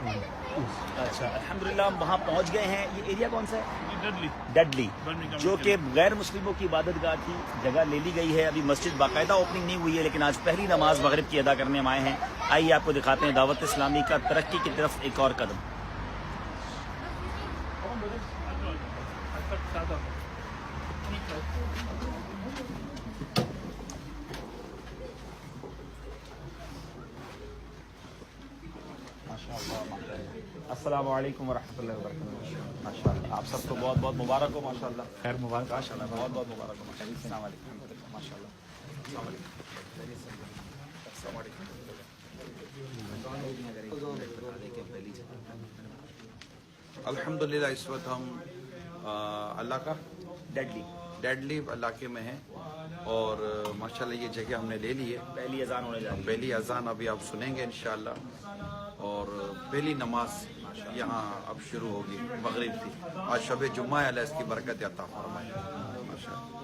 अच्छा, अल्हम्दुलिल्लाह हम वहाँ पहुँच गए हैं। ये एरिया कौन सा है? डेडली, जो कि गैर मुस्लिमों की इबादतगाह थी, जगह ले ली गई है। अभी मस्जिद बाकायदा ओपनिंग नहीं हुई है, लेकिन आज पहली नमाज मगरिब की अदा करने हम आए हैं। आइए आपको दिखाते हैं दावत इस्लामी का तरक्की की तरफ एक और कदम। अस्सलामु अलैकुम वरहमतुल्लाहि वबरकातुहू। माशाअल्लाह, आप सबको बहुत बहुत मुबारक हो। माशाअल्लाह, खैर मुबारक, माशाअल्लाह, बहुत बहुत मुबारक हो। अस्सलाम वालेकुम, माशाअल्लाह, अस्सलाम वालेकुम, अल्हम्दुलिल्लाह। इस वक्त हम अल्लाह का डेडली इलाके में हैं और माशाल्लाह ये जगह हमने ले ली है। पहली अजान होने जा रही है। पहली अजान अभी आप सुनेंगे इंशाअल्लाह, और पहली नमाज यहाँ अब शुरू होगी मगरिब की। आज शब जुम्मा है, अल्लाह इसकी बरकत अता फरमाए माशाअल्लाह।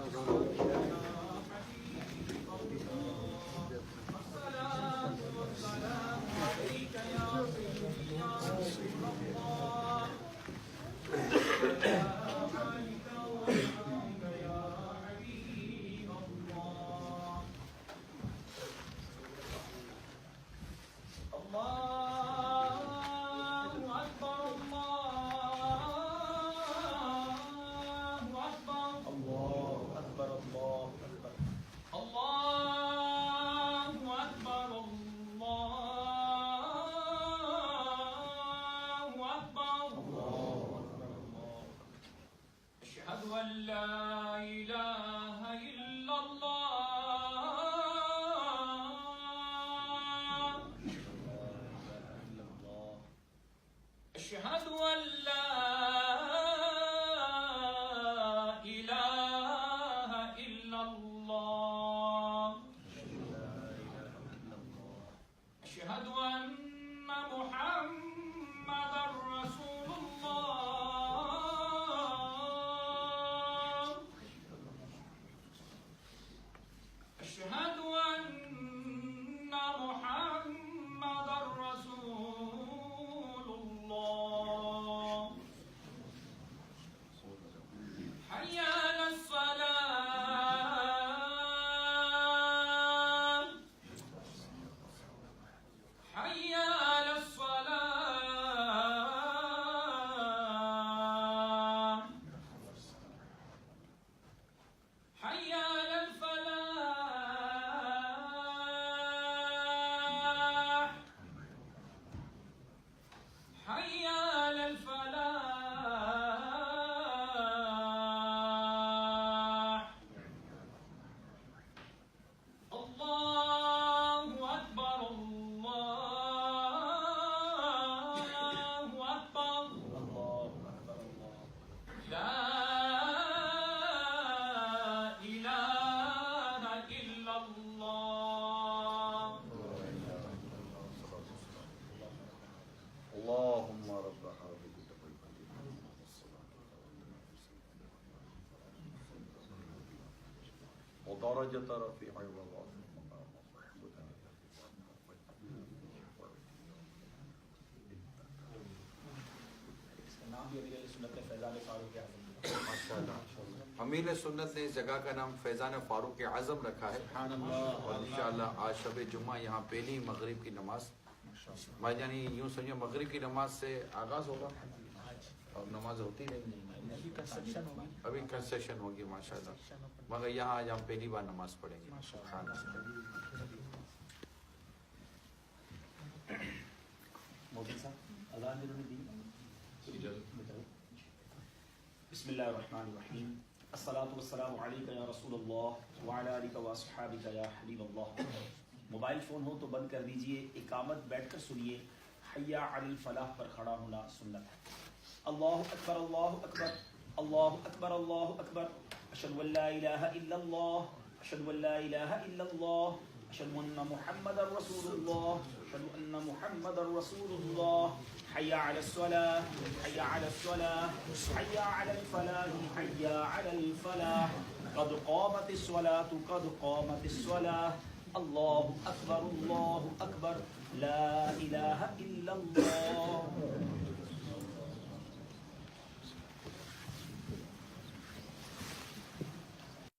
अमीर सुन्नत ने इस जगह का नाम फैज़ान फारूक आज़म रखा है और इंशाअल्लाह आज शब जुम्मा यहाँ पहली मगरिब की नमाज, भाई यानी यूँ समझिए मगरिब की नमाज से आगाज़ होगा और नमाज होती नहीं, अभी कंसेशन होगी माशाअल्लाह, मगर यहाँ आज हम पहली बार नमाज पढ़ेंगे। बिस्मिल्लाहिर्रहमानिर्रहीम। अस्सलातु वस्सलामु अलैका या रसूलल्लाह व अला आलिका व अस्हाबिका या हबीबल्लाह। मोबाइल फ़ोन हो तो बंद कर दीजिए, इकामत बैठकर सुनिए। हय्या अलल फलाह पर खड़ा होना सुन्नत है। अल्लाहु अकबर, अल्लाहु अकबर, अल्लाहु अकबर, अल्लाहु अकबर। अशहदु अन ला इलाहा इल्लल्लाह, अशहदु अन ला इलाहा इल्लल्लाह, अशहदु अन्ना मुहम्मदर रसूलुल्लाह, अशहदु अन्ना मुहम्मदर रसूलुल्लाह। हय्या अलस सलाह, हय्या अलस सलाह, हय्या अलल फलाह, हय्या अलल फलाह। क़द क़ामतिस सलातु, क़द क़ामतिस सलाह। अल्लाहु अकबर, ला इलाहा इल्लल्लाह,